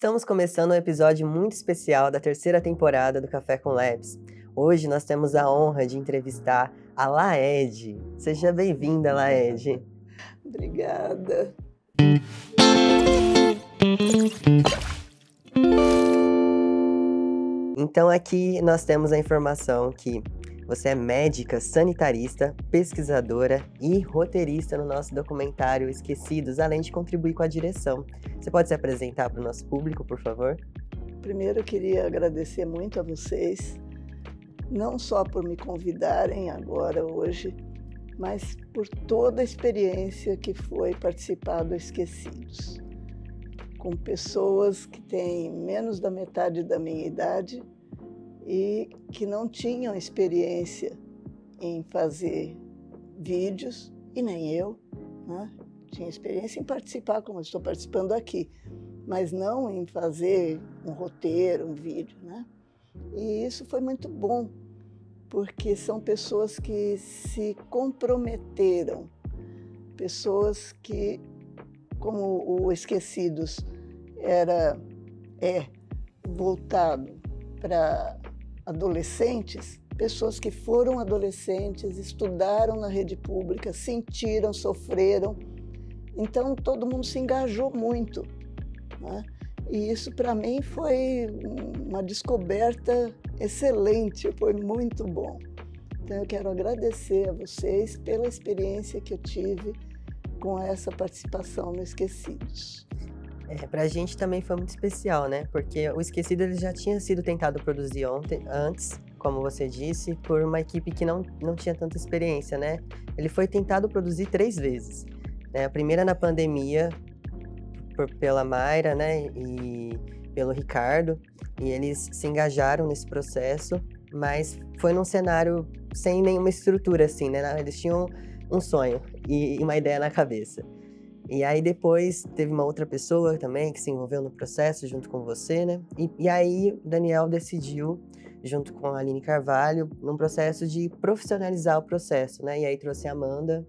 Estamos começando um episódio muito especial da terceira temporada do Café com Labs. Hoje nós temos a honra de entrevistar a Laede. Seja bem-vinda, Laede. Obrigada. Então aqui nós temos a informação que você é médica, sanitarista, pesquisadora e roteirista no nosso documentário Esquecidos, além de contribuir com a direção. Você pode se apresentar para o nosso público, por favor? Primeiro eu queria agradecer muito a vocês, não só por me convidarem agora, hoje, mas por toda a experiência que foi participar do Esquecidos, com pessoas que têm menos da metade da minha idade e que não tinham experiência em fazer vídeos, e nem eu, né? Tinha experiência em participar, como eu estou participando aqui, mas não em fazer um roteiro, um vídeo, né? E isso foi muito bom, porque são pessoas que se comprometeram, pessoas que, como o Esquecidos é voltado para adolescentes, pessoas que foram adolescentes, estudaram na rede pública, sentiram, sofreram, então todo mundo se engajou muito, né? E isso para mim foi uma descoberta excelente, foi muito bom. Então eu quero agradecer a vocês pela experiência que eu tive com essa participação no Esquecidos. Para a gente também foi muito especial, né? Porque o Esquecido ele já tinha sido tentado produzir antes, como você disse, por uma equipe que não tinha tanta experiência, né? Ele foi tentado produzir 3 vezes. Né? A primeira na pandemia, pela Mayra, né? E pelo Ricardo. E eles se engajaram nesse processo, mas foi num cenário sem nenhuma estrutura, assim, né? Eles tinham um sonho e uma ideia na cabeça. E aí depois teve uma outra pessoa também que se envolveu no processo junto com você, né? E aí o Daniel decidiu, junto com a Aline Carvalho, num processo de profissionalizar o processo, né? E aí trouxe a Amanda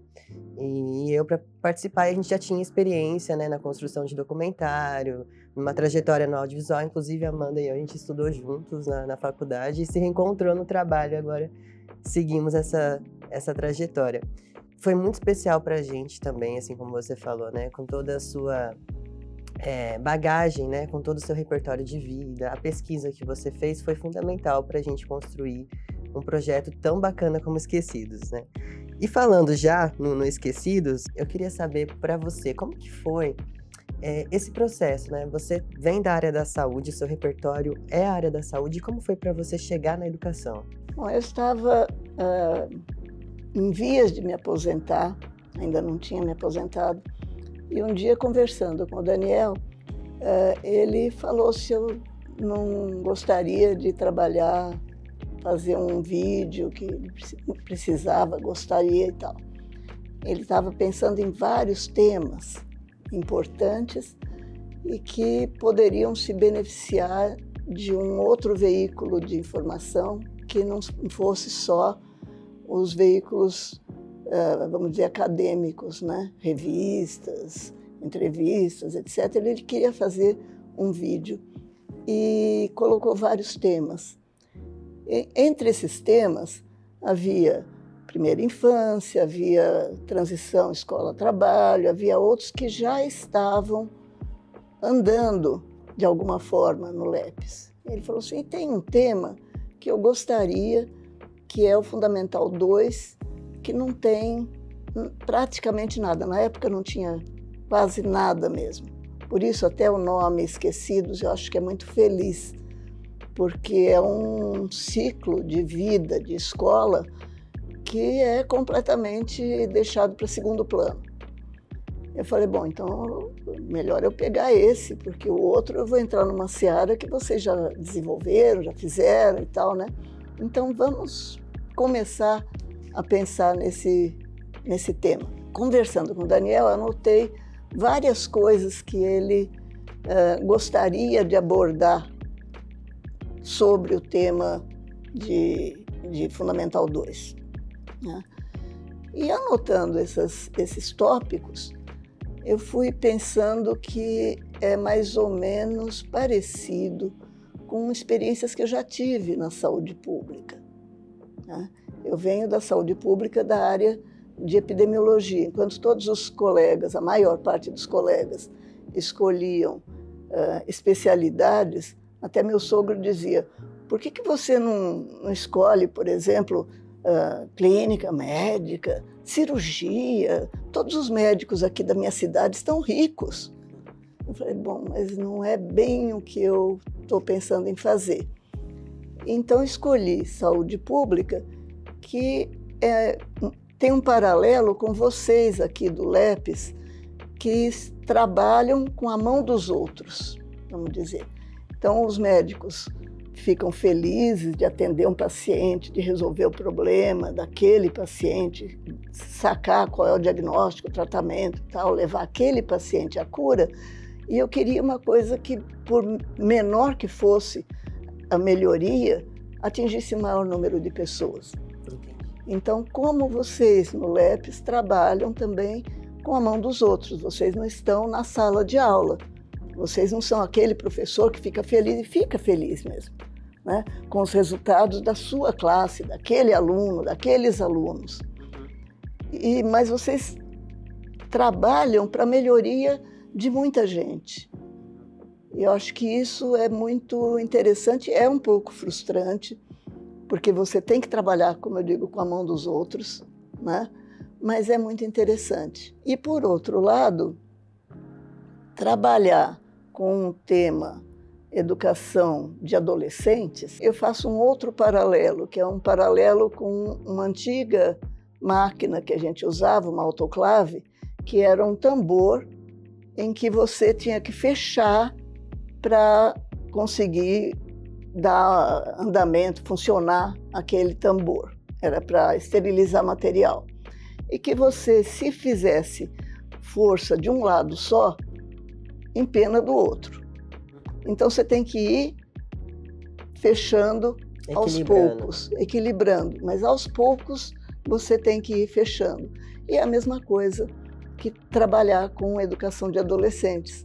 e eu para participar. E a gente já tinha experiência, né, na construção de documentário, numa trajetória no audiovisual. Inclusive a Amanda e eu, a gente estudou juntos na faculdade e se reencontrou no trabalho. Agora seguimos essa trajetória. Foi muito especial pra gente também, assim como você falou, né? Com toda a sua bagagem, né? Com todo o seu repertório de vida. A pesquisa que você fez foi fundamental pra gente construir um projeto tão bacana como Esquecidos, né? E falando já no Esquecidos, eu queria saber pra você, como que foi esse processo, né? Você vem da área da saúde, seu repertório é a área da saúde. E como foi pra você chegar na educação? Bom, eu estava em vias de me aposentar, ainda não tinha me aposentado, e um dia conversando com o Daniel, ele falou se eu não gostaria de trabalhar, fazer um vídeo que ele precisava, gostaria e tal. Ele estava pensando em vários temas importantes e que poderiam se beneficiar de um outro veículo de informação que não fosse só os veículos, vamos dizer, acadêmicos, né? Revistas, entrevistas, etc. Ele queria fazer um vídeo e colocou vários temas. Entre esses temas havia primeira infância, havia transição escola-trabalho, havia outros que já estavam andando de alguma forma no LEPS. Ele falou assim, tem um tema que eu gostaria, que é o Fundamental 2, que não tem praticamente nada. Na época não tinha quase nada mesmo. Por isso até o nome Esquecidos eu acho que é muito feliz, porque é um ciclo de vida, de escola, que é completamente deixado para segundo plano. Eu falei, bom, então melhor eu pegar esse, porque o outro eu vou entrar numa seara que vocês já desenvolveram, já fizeram e tal, né? Então vamos começar a pensar nesse tema. Conversando com o Daniel, anotei várias coisas que ele gostaria de abordar sobre o tema de Fundamental 2. Né? E anotando esses tópicos, eu fui pensando que é mais ou menos parecido com experiências que eu já tive na saúde pública, né? Eu venho da saúde pública da área de epidemiologia, enquanto todos os colegas, a maior parte dos colegas, escolhiam especialidades. Até meu sogro dizia: por que você não escolhe, por exemplo, clínica médica, cirurgia? Todos os médicos aqui da minha cidade estão ricos. Eu falei: bom, mas não é bem o que eu estou pensando em fazer. Então escolhi saúde pública, que tem um paralelo com vocês aqui do LEPES, que trabalham com a mão dos outros, vamos dizer. Então, os médicos ficam felizes de atender um paciente, de resolver o problema daquele paciente, sacar qual é o diagnóstico, o tratamento, tal, levar aquele paciente à cura. E eu queria uma coisa que, por menor que fosse a melhoria, atingisse o maior número de pessoas. Então, como vocês no LEPES trabalham também com a mão dos outros, vocês não estão na sala de aula, vocês não são aquele professor que fica feliz, e fica feliz mesmo, né, com os resultados da sua classe, daquele aluno, daqueles alunos. Mas vocês trabalham para a melhoria de muita gente. E eu acho que isso é muito interessante, é um pouco frustrante, porque você tem que trabalhar, como eu digo, com a mão dos outros, né? Mas é muito interessante. E, por outro lado, trabalhar com o tema educação de adolescentes, eu faço um outro paralelo, que é um paralelo com uma antiga máquina que a gente usava, uma autoclave, que era um tambor em que você tinha que fechar para conseguir dar andamento, funcionar aquele tambor. Era para esterilizar material. E que você, se fizesse força de um lado só, empena do outro. Então você tem que ir fechando aos poucos, equilibrando. Mas aos poucos você tem que ir fechando. E é a mesma coisa que trabalhar com educação de adolescentes.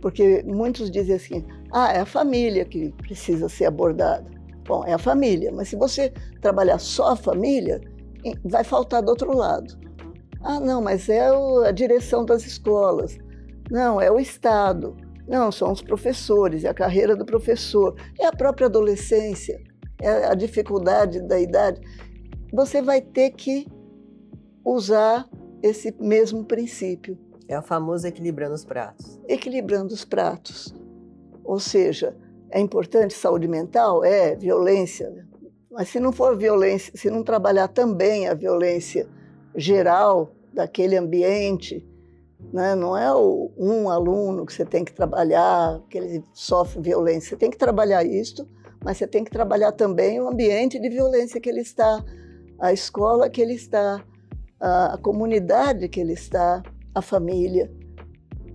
Porque muitos dizem assim: é a família que precisa ser abordada. Bom, é a família, mas se você trabalhar só a família, vai faltar do outro lado. Não, mas é a direção das escolas. Não, é o Estado. Não, são os professores, é a carreira do professor. É a própria adolescência, é a dificuldade da idade. Você vai ter que usar esse mesmo princípio. É o famoso equilibrando os pratos. Equilibrando os pratos. Ou seja, é importante saúde mental? É, violência. Mas se não for violência, se não trabalhar também a violência geral daquele ambiente, né? Não é um aluno que você tem que trabalhar, que ele sofre violência. Você tem que trabalhar isto, mas você tem que trabalhar também o ambiente de violência que ele está, a escola que ele está, a comunidade que ele está, a família,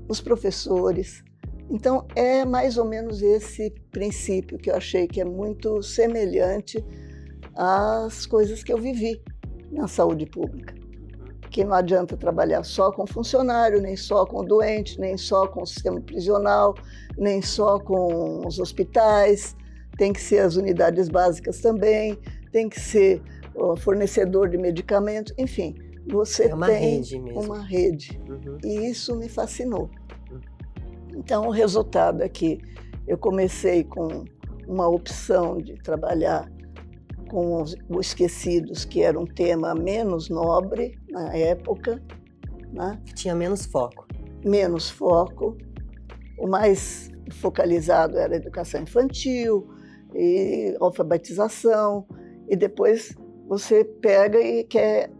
os professores. Então, é mais ou menos esse princípio que eu achei que é muito semelhante às coisas que eu vivi na saúde pública. Que não adianta trabalhar só com funcionário, nem só com doente, nem só com o sistema prisional, nem só com os hospitais, tem que ser as unidades básicas também, tem que ser o fornecedor de medicamentos, enfim. Você uma tem rede mesmo. Uma rede. E isso me fascinou. Então, o resultado é que eu comecei com uma opção de trabalhar com os esquecidos, que era um tema menos nobre na época, né? Que tinha menos foco. Menos foco. O mais focalizado era a educação infantil e alfabetização. E depois você pega e quer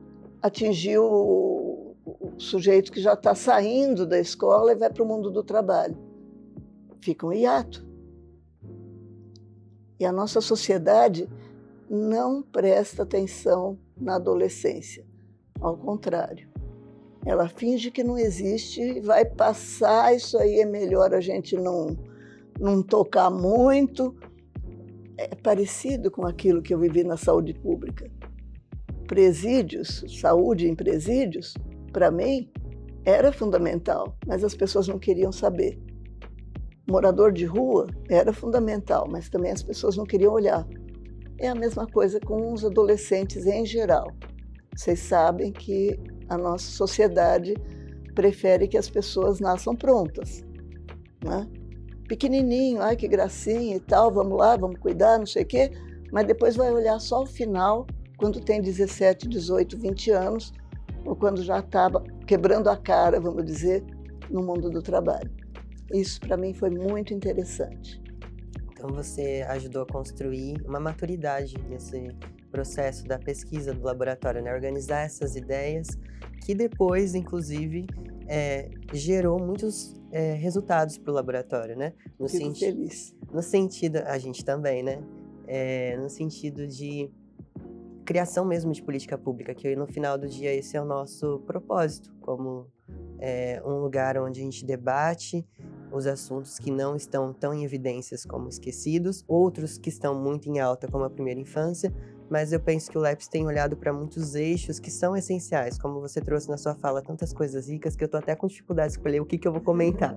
atingir o sujeito que já está saindo da escola e vai para o mundo do trabalho. Fica um hiato. E a nossa sociedade não presta atenção na adolescência. Ao contrário. Ela finge que não existe e vai passar, isso aí é melhor a gente não tocar muito. É parecido com aquilo que eu vivi na saúde pública. Presídios, saúde em presídios, para mim, era fundamental, mas as pessoas não queriam saber. morador de rua era fundamental, mas também as pessoas não queriam olhar. É a mesma coisa com os adolescentes em geral. Vocês sabem que a nossa sociedade prefere que as pessoas nasçam prontas, né? Pequenininho, ai que gracinha e tal, vamos lá, vamos cuidar, não sei o quê, mas depois vai olhar só o final, quando tem 17, 18, 20 anos, ou quando já está quebrando a cara, vamos dizer, no mundo do trabalho. Isso para mim foi muito interessante. Então você ajudou a construir uma maturidade nesse processo da pesquisa do laboratório, né? Organizar essas ideias que depois, inclusive, gerou muitos resultados para o laboratório, né? Fico feliz. No sentido, a gente também, né? No sentido de criação mesmo de política pública, que no final do dia esse é o nosso propósito, como um lugar onde a gente debate os assuntos que não estão tão em evidências como esquecidos, outros que estão muito em alta como a primeira infância, mas eu penso que o LAPS tem olhado para muitos eixos que são essenciais, como você trouxe na sua fala tantas coisas ricas que eu tô até com dificuldade de escolher o que eu vou comentar.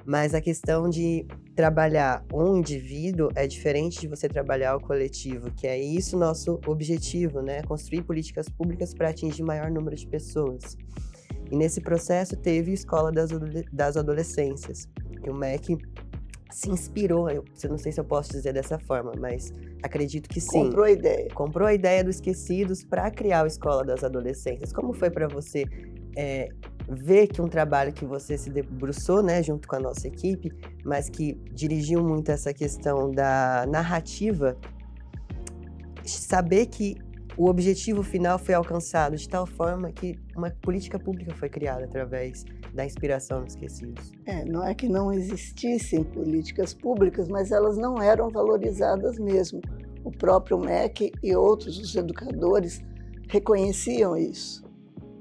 Mas a questão de trabalhar um indivíduo é diferente de você trabalhar o coletivo, que é isso nosso objetivo, né? Construir políticas públicas para atingir maior número de pessoas. E nesse processo teve a Escola das Adolescências, que o MEC se inspirou, eu não sei se eu posso dizer dessa forma, mas acredito que sim. Comprou a ideia. Comprou a ideia do Esquecidos para criar a Escola das Adolescências. Como foi para você ver que um trabalho que você se debruçou, né, junto com a nossa equipe, mas que dirigiu muito essa questão da narrativa, saber que o objetivo final foi alcançado de tal forma que uma política pública foi criada através da inspiração dos Esquecidos. Não é que não existissem políticas públicas, mas elas não eram valorizadas mesmo. O próprio MEC e outros, os educadores, reconheciam isso.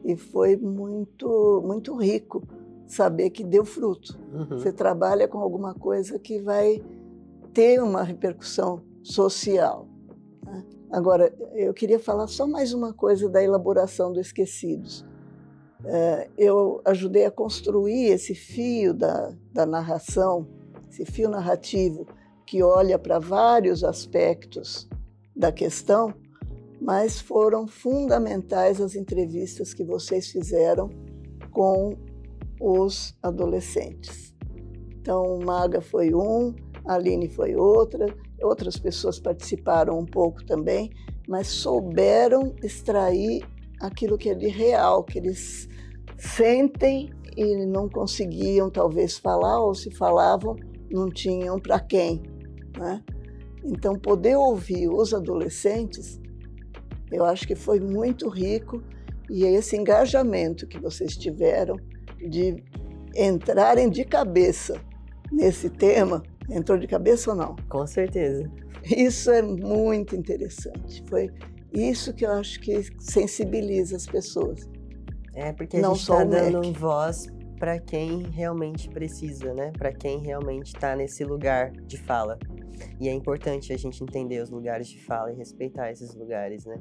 E foi muito, muito rico saber que deu fruto. Uhum. Você trabalha com alguma coisa que vai ter uma repercussão social, né? Agora, eu queria falar só mais uma coisa da elaboração do Esquecidos. Eu ajudei a construir esse fio da narração, esse fio narrativo que olha para vários aspectos da questão, mas foram fundamentais as entrevistas que vocês fizeram com os adolescentes. Então, Maga foi um, a Aline foi outra, outras pessoas participaram um pouco também, mas souberam extrair aquilo que é de real, que eles sentem e não conseguiam talvez falar, ou se falavam, não tinham para quem, né? Então, poder ouvir os adolescentes, eu acho que foi muito rico, e esse engajamento que vocês tiveram de entrarem de cabeça nesse tema, entrou de cabeça ou não? Com certeza. Isso é muito interessante. Foi isso que eu acho que sensibiliza as pessoas. Porque a gente está dando voz para quem realmente precisa, né? Para quem realmente está nesse lugar de fala. E é importante a gente entender os lugares de fala e respeitar esses lugares, né?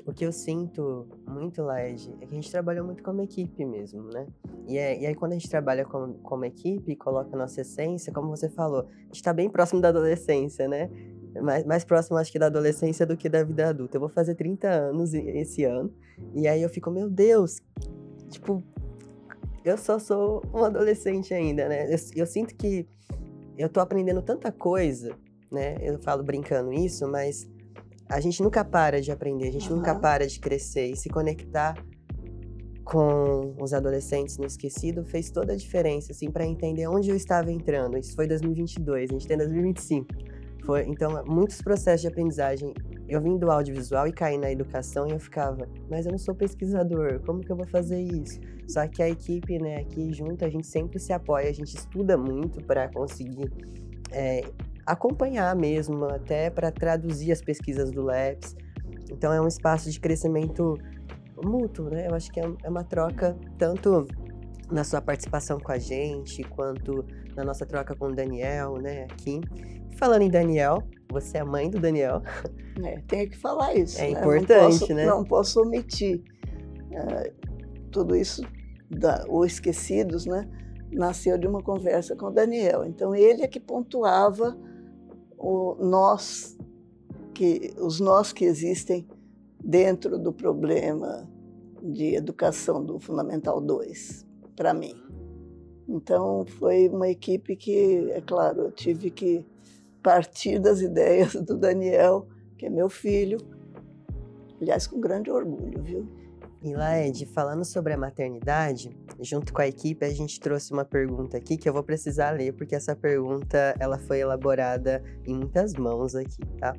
O que eu sinto muito, Laide, é que a gente trabalhou muito como equipe mesmo, né? E aí quando a gente trabalha como equipe e coloca a nossa essência, como você falou, a gente está bem próximo da adolescência, né? Mais próximo, acho que, da adolescência do que da vida adulta. Eu vou fazer 30 anos esse ano, e aí eu fico, meu Deus, tipo, eu só sou um adolescente ainda, né? Eu sinto que eu tô aprendendo tanta coisa, né? Eu falo brincando isso, mas a gente nunca para de aprender, a gente nunca para de crescer, e se conectar com os adolescentes no Esquecido fez toda a diferença, assim, para entender onde eu estava entrando. Isso foi 2022, a gente tem 2025. Então, muitos processos de aprendizagem. Eu vim do audiovisual e caí na educação e eu ficava, mas eu não sou pesquisador, como que eu vou fazer isso? Só que a equipe, né, aqui junto, a gente sempre se apoia, a gente estuda muito para conseguir acompanhar mesmo, até para traduzir as pesquisas do LAPS. Então, é um espaço de crescimento mútuo, né? Eu acho que é uma troca, tanto na sua participação com a gente, quanto na nossa troca com o Daniel, né, aqui. Falando em Daniel, você é a mãe do Daniel. Tenho que falar isso. É importante, né? Não posso omitir tudo isso, o Esquecidos, né? nasceu de uma conversa com o Daniel. Então, ele é que pontuava os nós que existem dentro do problema de educação do Fundamental 2, para mim. Então, foi uma equipe que, é claro, eu tive que partir das ideias do Daniel, que é meu filho, aliás, com grande orgulho, viu? E Laede, falando sobre a maternidade, junto com a equipe, a gente trouxe uma pergunta aqui que eu vou precisar ler, porque essa pergunta ela foi elaborada em muitas mãos aqui, tá?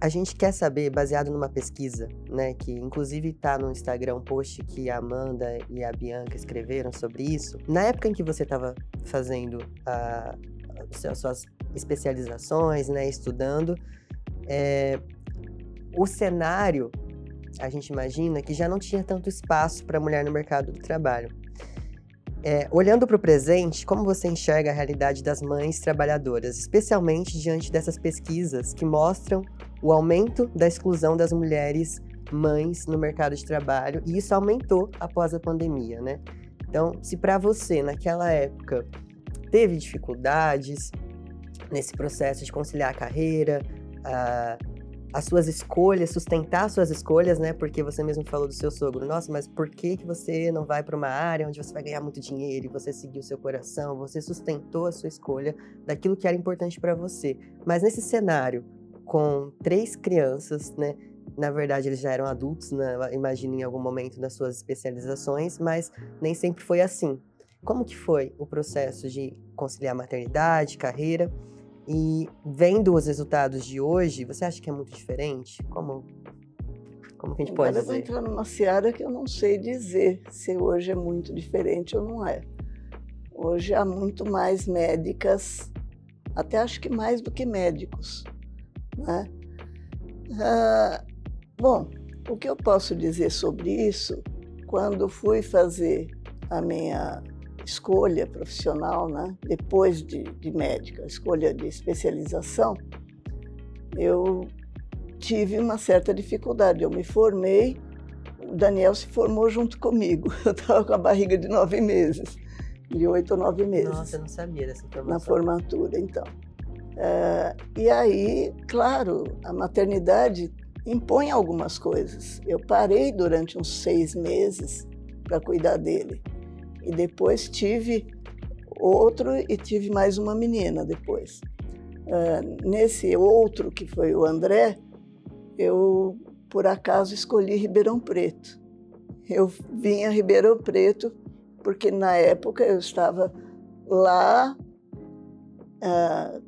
A gente quer saber, baseado numa pesquisa, né, que inclusive está no Instagram, um post que a Amanda e a Bianca escreveram sobre isso. Na época em que você estava fazendo as suas especializações, né, estudando, o cenário, a gente imagina que já não tinha tanto espaço para a mulher no mercado do trabalho. Olhando para o presente, como você enxerga a realidade das mães trabalhadoras, especialmente diante dessas pesquisas que mostram o aumento da exclusão das mulheres mães no mercado de trabalho, e isso aumentou após a pandemia, né? Então, se para você, naquela época, teve dificuldades nesse processo de conciliar a carreira, as suas escolhas, sustentar suas escolhas, né? Porque você mesmo falou do seu sogro. Nossa, mas por que você não vai para uma área onde você vai ganhar muito dinheiro e você seguiu o seu coração? Você sustentou a sua escolha daquilo que era importante para você. Mas nesse cenário, com 3 crianças, né? Na verdade, eles já eram adultos, né? Imagino em algum momento das suas especializações, mas nem sempre foi assim. Como que foi o processo de conciliar maternidade, carreira? E vendo os resultados de hoje, você acha que é muito diferente? Como que a gente pode dizer? Eu vou entrar numa seara que eu não sei dizer se hoje é muito diferente ou não é. Hoje há muito mais médicas, até acho que mais do que médicos, né? Bom, o que eu posso dizer sobre isso, quando fui fazer a minha escolha profissional, né? Depois de médica, escolha de especialização, eu tive uma certa dificuldade. Eu me formei, o Daniel se formou junto comigo. Eu estava com a barriga de 9 meses, de 8 ou 9 meses. Nossa, eu não sabia dessa informação. Na formatura, então. E aí, claro, a maternidade impõe algumas coisas. Eu parei durante uns 6 meses para cuidar dele. E depois tive outro e tive mais uma menina depois. Nesse outro, que foi o André, eu, por acaso, escolhi Ribeirão Preto. Eu vim a Ribeirão Preto porque, na época, eu estava lá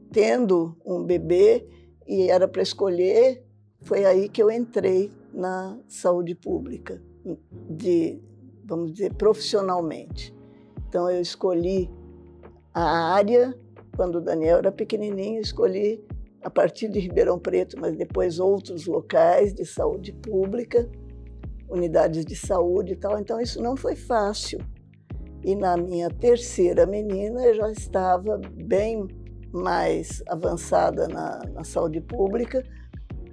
tendo um bebê e era para escolher. Foi aí que eu entrei na saúde pública, vamos dizer, profissionalmente. Então, eu escolhi a área, quando o Daniel era pequenininho, escolhi a partir de Ribeirão Preto, mas depois outros locais de saúde pública, unidades de saúde e tal. Então, isso não foi fácil. E na minha terceira menina, eu já estava bem mais avançada na saúde pública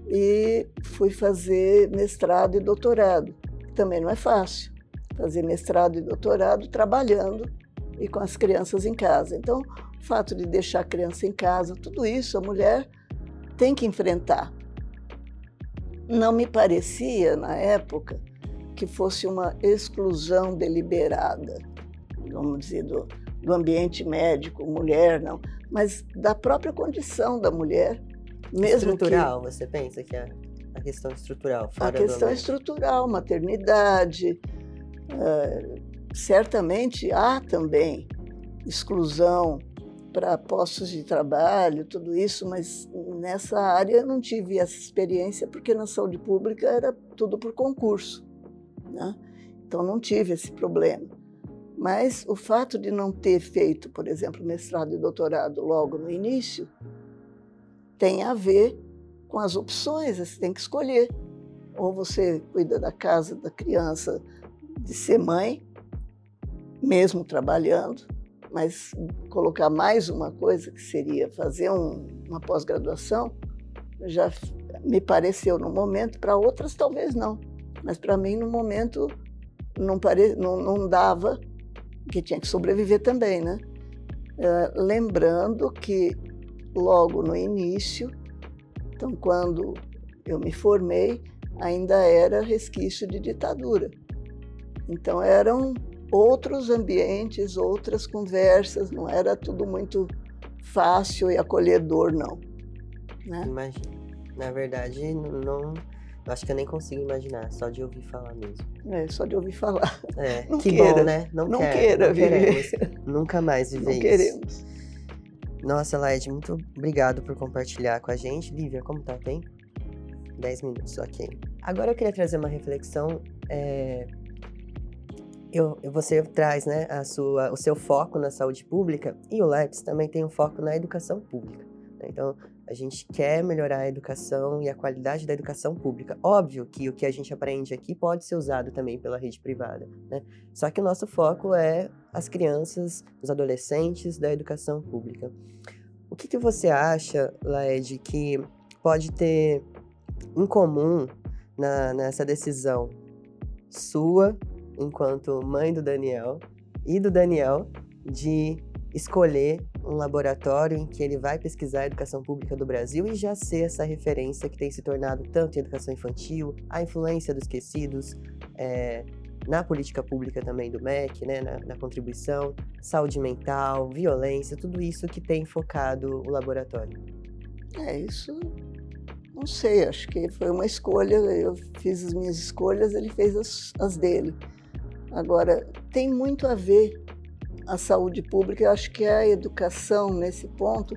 e fui fazer mestrado e doutorado, que também não é fácil. Fazer mestrado e doutorado trabalhando e com as crianças em casa. Então, o fato de deixar a criança em casa, tudo isso a mulher tem que enfrentar. Não me parecia, na época, que fosse uma exclusão deliberada, vamos dizer, do ambiente médico, mulher, não, mas da própria condição da mulher. Mesmo estrutural, você pensa que é a questão estrutural? A questão estrutural, maternidade. Certamente há também exclusão para postos de trabalho, tudo isso, mas nessa área eu não tive essa experiência porque na saúde pública era tudo por concurso, né? Então não tive esse problema. Mas o fato de não ter feito, por exemplo, mestrado e doutorado logo no início, tem a ver com as opções, você tem que escolher. Ou você cuida da casa da criança, de ser mãe, mesmo trabalhando, mas colocar mais uma coisa, que seria fazer uma pós-graduação, já me pareceu no momento, para outras talvez não, mas para mim no momento não dava que tinha que sobreviver também, né? Lembrando que logo no início, então quando eu me formei, ainda era resquício de ditadura. Então eram outros ambientes, outras conversas, não era tudo muito fácil e acolhedor, não. Né? Imagina. Na verdade, não, acho que eu nem consigo imaginar, só de ouvir falar mesmo. Só de ouvir falar. Não que queira, bom, né? Não queira queremos nunca mais viver isso. Não queremos. Nossa, Laide, muito obrigado por compartilhar com a gente. Lívia, como tá o tempo? 10 minutos, ok. Agora eu queria trazer uma reflexão. Você traz, né, o seu foco na saúde pública, e o LEPS também tem um foco na educação pública. Né? Então, a gente quer melhorar a educação e a qualidade da educação pública. Óbvio que o que a gente aprende aqui pode ser usado também pela rede privada, né? Só que o nosso foco é as crianças, os adolescentes da educação pública. O que você acha, Laede, que pode ter em comum nessa decisão sua, enquanto mãe do Daniel, e do Daniel, de escolher um laboratório em que ele vai pesquisar a educação pública do Brasil e já ser essa referência que tem se tornado tanto em educação infantil, a influência dos esquecidos, na política pública também do MEC, né, na contribuição, saúde mental, violência, tudo isso que tem focado o laboratório? Isso, não sei, acho que foi uma escolha, eu fiz as minhas escolhas, ele fez as dele. Agora, tem muito a ver a saúde pública, eu acho que a educação nesse ponto.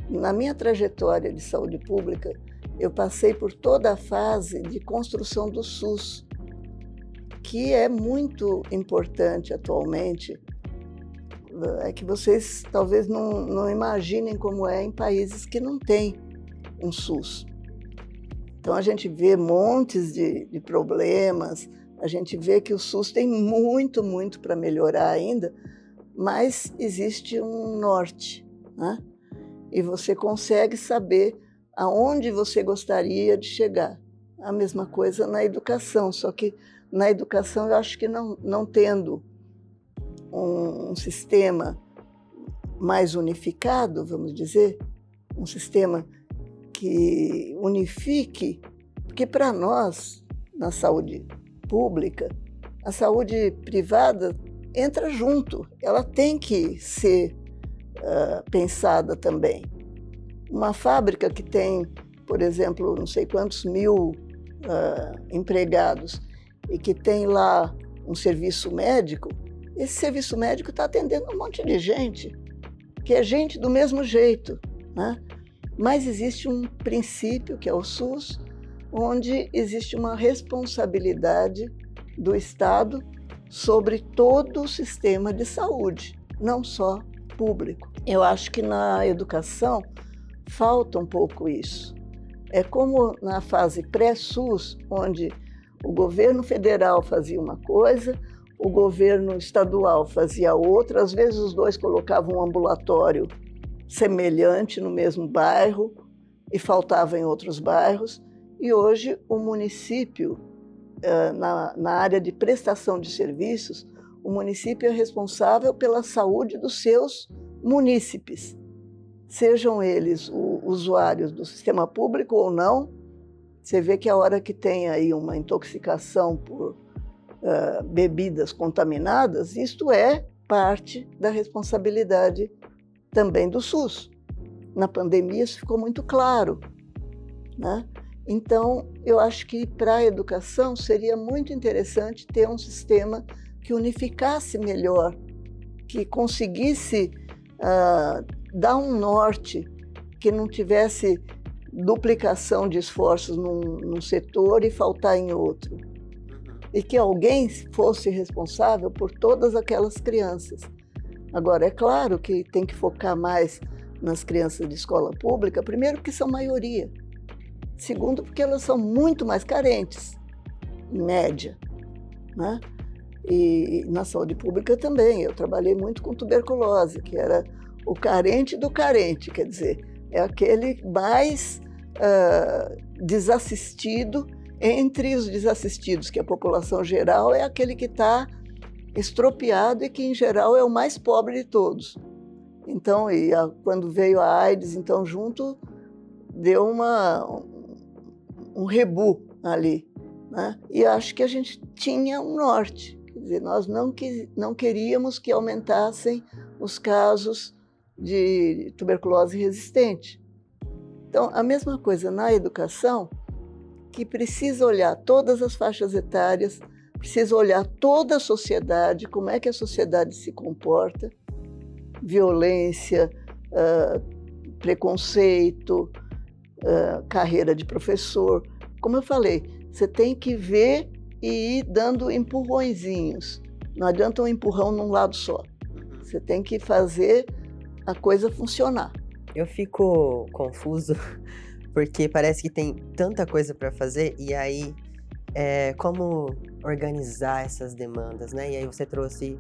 Na minha trajetória de saúde pública, eu passei por toda a fase de construção do SUS, que é muito importante atualmente. É que vocês talvez não imaginem como é em países que não têm um SUS. Então a gente vê montes de problemas, a gente vê que o SUS tem muito, muito para melhorar ainda, mas existe um norte, né? E você consegue saber aonde você gostaria de chegar. A mesma coisa na educação, só que na educação eu acho que não tendo um sistema mais unificado, vamos dizer, um sistema que unifique, porque para nós, na saúde pública, a saúde privada entra junto, ela tem que ser pensada também. Uma fábrica que tem, por exemplo, não sei quantos mil empregados e que tem lá um serviço médico, esse serviço médico está atendendo um monte de gente, que é gente do mesmo jeito, né? Mas existe um princípio, que é o SUS, onde existe uma responsabilidade do Estado sobre todo o sistema de saúde, não só público. Eu acho que na educação falta um pouco isso. É como na fase pré-SUS, onde o governo federal fazia uma coisa, o governo estadual fazia outra, às vezes os dois colocavam um ambulatório semelhante no mesmo bairro e faltava em outros bairros, e hoje o município, na área de prestação de serviços, o município é responsável pela saúde dos seus munícipes, sejam eles usuários do sistema público ou não. Você vê que a hora que tem aí uma intoxicação por bebidas contaminadas, isto é parte da responsabilidade também do SUS. Na pandemia isso ficou muito claro, né? Então, eu acho que para a educação seria muito interessante ter um sistema que unificasse melhor, que conseguisse dar um norte, que não tivesse duplicação de esforços num setor e faltar em outro. E que alguém fosse responsável por todas aquelas crianças. Agora, é claro que tem que focar mais nas crianças de escola pública, primeiro porque são maioria, segundo porque elas são muito mais carentes, em média, né? E na saúde pública também, eu trabalhei muito com tuberculose, que era o carente do carente, quer dizer, é aquele mais desassistido entre os desassistidos, que a população geral é aquele que está estropiado e que, em geral, é o mais pobre de todos. Então, quando veio a AIDS, então, junto, deu um rebu ali, né? E acho que a gente tinha um norte. Quer dizer, nós não queríamos que aumentassem os casos de tuberculose resistente. Então, a mesma coisa na educação, que precisa olhar todas as faixas etárias, precisa olhar toda a sociedade, como é que a sociedade se comporta, violência, preconceito, carreira de professor. Como eu falei, você tem que ver e ir dando empurrõezinhos. Não adianta um empurrão num lado só. Você tem que fazer a coisa funcionar. Eu fico confuso porque parece que tem tanta coisa para fazer e aí como organizar essas demandas, né? E aí você trouxe,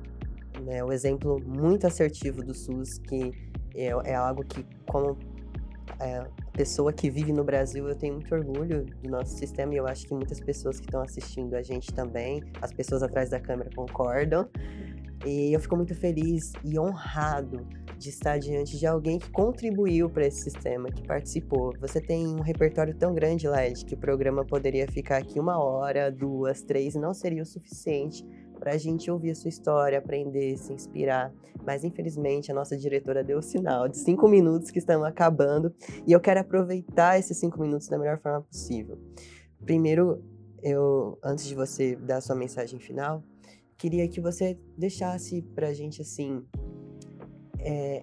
né, o exemplo muito assertivo do SUS, que é algo que, como pessoa que vive no Brasil, eu tenho muito orgulho do nosso sistema e eu acho que muitas pessoas que estão assistindo a gente também, as pessoas atrás da câmera concordam. E eu fico muito feliz e honrado de estar diante de alguém que contribuiu para esse sistema, que participou. Você tem um repertório tão grande, Laed, que o programa poderia ficar aqui 1 hora, 2, 3, e não seria o suficiente para a gente ouvir a sua história, aprender, se inspirar. Mas, infelizmente, a nossa diretora deu o sinal de 5 minutos que estão acabando e eu quero aproveitar esses 5 minutos da melhor forma possível. Primeiro, antes de você dar a sua mensagem final, queria que você deixasse pra gente, assim,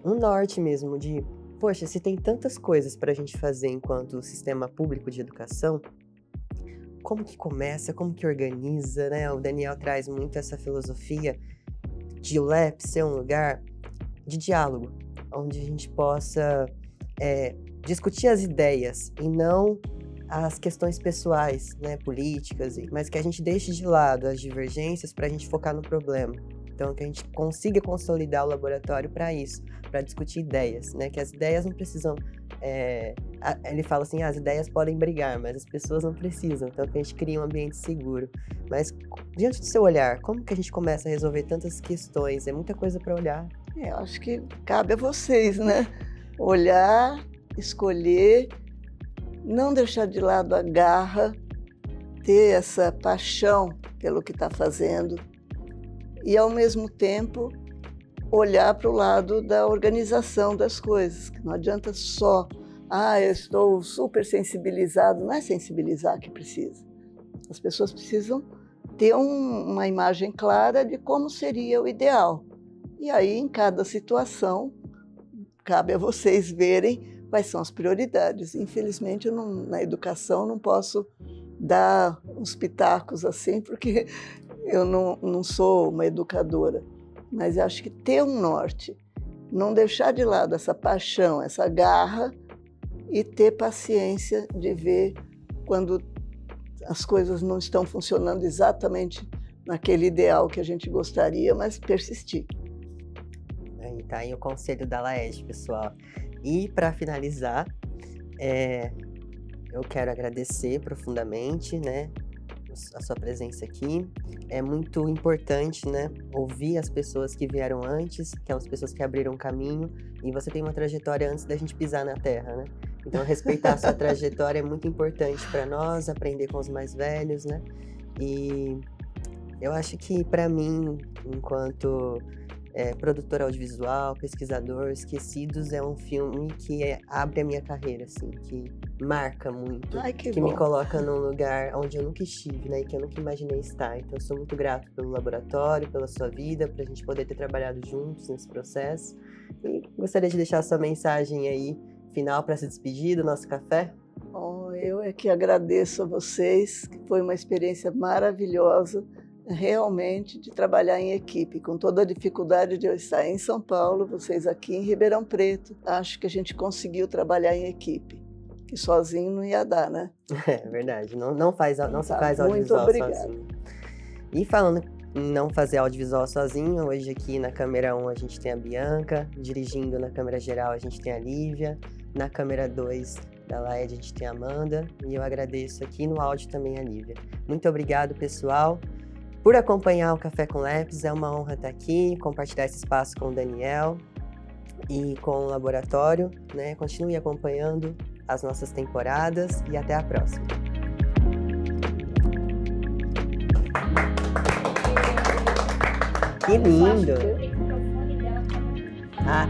um norte mesmo de, poxa, se tem tantas coisas pra gente fazer enquanto sistema público de educação, como que começa, como que organiza, né? O Daniel traz muito essa filosofia de o LEP ser um lugar de diálogo, onde a gente possa discutir as ideias e não as questões pessoais, né, políticas, mas que a gente deixe de lado as divergências para a gente focar no problema. Então, que a gente consiga consolidar o laboratório para isso, para discutir ideias, né, que as ideias não precisam... ele fala assim, as ideias podem brigar, mas as pessoas não precisam, então que a gente cria um ambiente seguro. Mas, diante do seu olhar, como que a gente começa a resolver tantas questões? É muita coisa para olhar. Eu acho que cabe a vocês, né? Olhar, escolher, não deixar de lado a garra, ter essa paixão pelo que está fazendo e, ao mesmo tempo, olhar para o lado da organização das coisas. Não adianta só, eu estou super sensibilizado. Não é sensibilizar que precisa. As pessoas precisam ter uma imagem clara de como seria o ideal. E aí, em cada situação, cabe a vocês verem quais são as prioridades. Infelizmente, na educação, não posso dar uns pitacos assim, porque eu não sou uma educadora. Mas acho que ter um norte, não deixar de lado essa paixão, essa garra, e ter paciência de ver quando as coisas não estão funcionando exatamente naquele ideal que a gente gostaria, mas persistir. Aí tá aí o conselho da Laed, pessoal. E para finalizar, eu quero agradecer profundamente, né, a sua presença aqui. É muito importante, né, ouvir as pessoas que vieram antes, aquelas pessoas que abriram o caminho, e você tem uma trajetória antes da gente pisar na Terra, né? Então, respeitar a sua trajetória é muito importante para nós, aprender com os mais velhos, né? E eu acho que, para mim, enquanto produtor audiovisual, pesquisador, Esquecidos é um filme que abre a minha carreira, assim, que marca muito, que me coloca num lugar onde eu nunca estive, né, e que eu nunca imaginei estar. Então, eu sou muito grato pelo laboratório, pela sua vida, pra gente poder ter trabalhado juntos nesse processo. E gostaria de deixar a sua mensagem aí, final, para se despedir do nosso café. Eu é que agradeço a vocês, que foi uma experiência maravilhosa, realmente, de trabalhar em equipe, com toda a dificuldade de eu estar em São Paulo, vocês aqui em Ribeirão Preto. Acho que a gente conseguiu trabalhar em equipe, que sozinho não ia dar, né? É verdade, não se faz audiovisual sozinho. E falando em não fazer audiovisual sozinho, hoje aqui na câmera 1 a gente tem a Bianca, dirigindo na câmera geral a gente tem a Lívia, na câmera 2 da Laed a gente tem a Amanda, e eu agradeço aqui no áudio também a Lívia. Muito obrigado, pessoal. por acompanhar o Café com Labs. É uma honra estar aqui, compartilhar esse espaço com o Daniel e com o laboratório, né? Continue acompanhando as nossas temporadas e até a próxima. Que lindo! Ah,